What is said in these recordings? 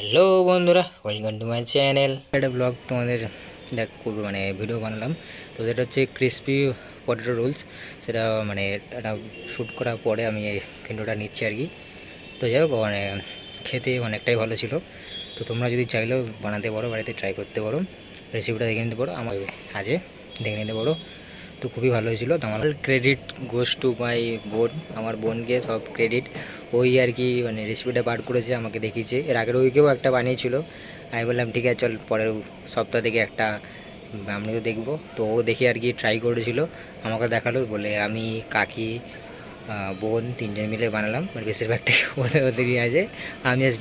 Hello বন্ধুরা, welcome to my channel. একটা blog তোমাদের করবো, মানে ভিডিও বানালাম। তো সেটা হচ্ছে ক্রিসপি পটেটো রোলস। সেটা মানে একটা শ্যুট করার পরে আমি এই ভিডিওটা নিচ্ছি আর কি। তো যাই হোক, মানে খেতে অনেকটাই ভালো ছিল। তো তোমরা যদি চাইলেও বানাতে পারো, বাড়িতে ট্রাই করতে পারো, রেসিপিটা দেখে নিতে পারো, আমার আজে দেখে নিতে পারো। তো খুবই ভালো হয়েছিল। তো আমার ক্রেডিট গোস টু মাই বোন, আমার বোনকে সব ক্রেডিট। ওই আর কি মানে রেসিপিটা বার করেছে, আমাকে দেখিয়েছে। এর আগের উইকেও একটা বানিয়েছিল। আমি বললাম ঠিক আছে চল পরের সপ্তাহ থেকে একটা আমিও দেখবো। তো ও দেখে আর কি ট্রাই করেছিল, আমাকে দেখালো বলে আমি কাকি বোন তিনজন মিলে বানালাম। মানে বেশিরভাগটাই ওদেরই আছে। আমি জাস্ট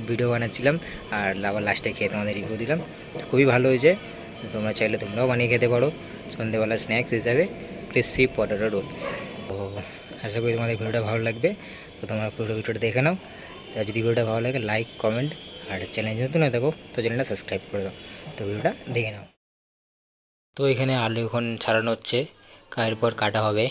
ভিডিও বানাচ্ছিলাম আর আবার লাস্টে খেয়ে তোমাদের রিভিউ দিলাম। তো খুবই ভালো হয়েছে। তো তোমরা চাইলে তোমরাও বানিয়ে খেতে পারো সন্ধ্যেবেলা স্ন্যাক্স হিসাবে ক্রিসপি পটেটো রোলস। তো আশা করি তোমাদের ভিডিওটা ভালো লাগবে। তো তোমরা পুরো ভিডিওটা দেখে নাও। তো যদি ভিডিওটা ভালো লাগে লাইক কমেন্ট, আর চ্যানেল যদি না দেখো তো চ্যানেলটা সাবস্ক্রাইব করে দাও। তো ভিডিওটা দেখে নাও। তো এখানে আলু এখন ছাড়ানো হচ্ছে, এরপর কাটা হবে।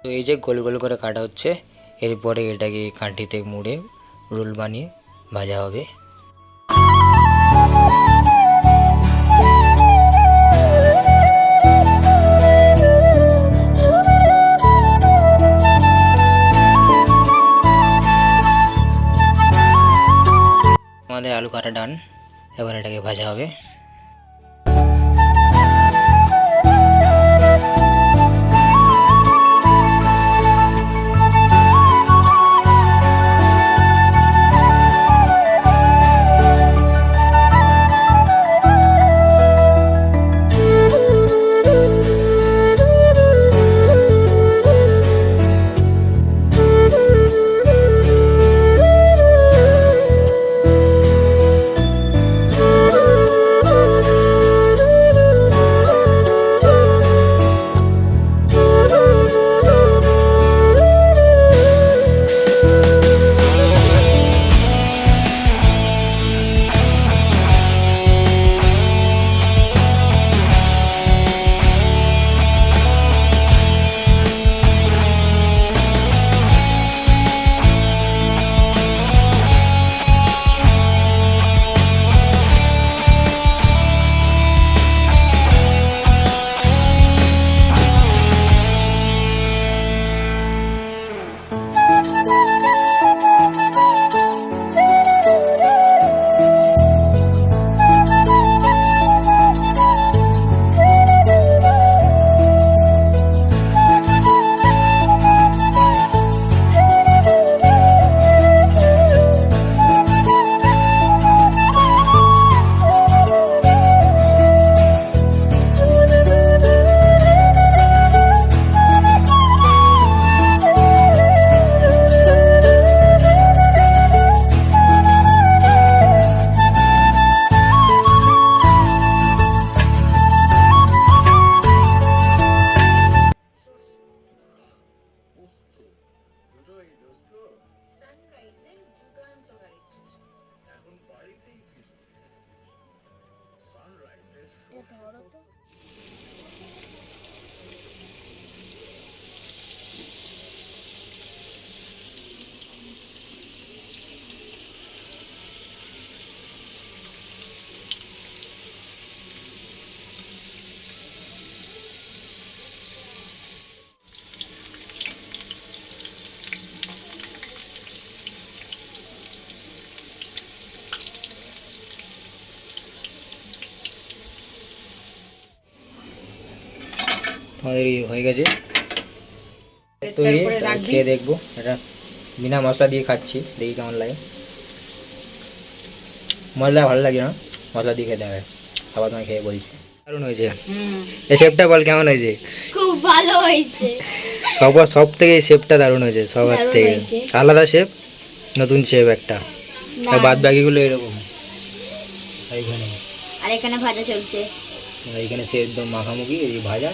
তো এই যে গোল গোল করে কাটা হচ্ছে, এরপরে এটাকে কাঠিতে মুড়ে রোল বানিয়ে ভাজা হবে। আমাদের আলু কাটা ডান, এবার এটাকে ভাজা হবে। আমাদের হয়ে গেছে তৈরি। খেয়ে দেখবো, এটা বিনা মশলা দিয়ে খাচ্ছি, দেখি কেমন লাগে। মশলা ভালো লাগে না, মশলা দিয়ে খেতে হবে। আবার তোমায় খেয়ে বলছি দারুণ হয়েছে। এই শেপটা বল কেমন হয়েছে? খুব ভালো হয়েছে। সব থেকে শেপটা দারুণ হয়েছে, সবার থেকে আলাদা শেপ, নতুন শেপ একটা। আর বাদ বাকিগুলো এরকম। আর এখানে ভাজা চলছে, এখানে সেদ্ধ মাখামুখি, এই ভাজা,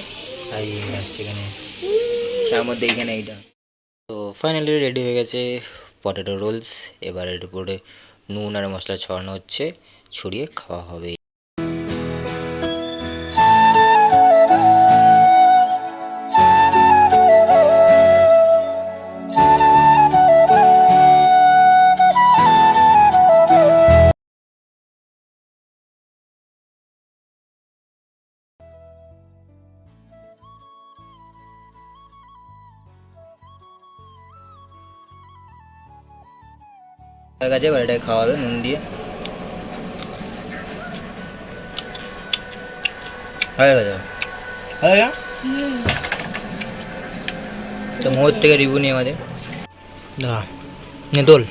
আর এই আসছে এখানে তার মধ্যে এইখানে এইটা। তো ফাইনালি রেডি হয়ে গেছে পটেটো রোলস। এবার এর উপরে নুন আর মশলা ছড়ানো হচ্ছে, ছড়িয়ে খাওয়া হবে। হয়ে গেছে, এবার এটাকে খাওয়া হবে নুন দিয়ে। হয়ে গেছে, হয়ে গেছে। তো মোর থেকে রিভিউ নিয়ে আমাদের দাঁড়া নে দোল।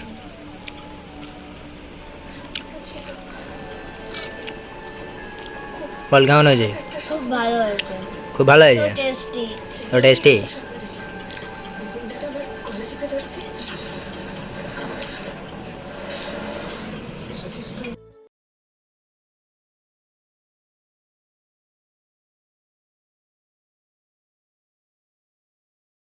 বল কেমন হয়েছে? খুব ভালো হয়েছে, খুব ভালো হয়েছে, টেস্টি। তো টেস্টি।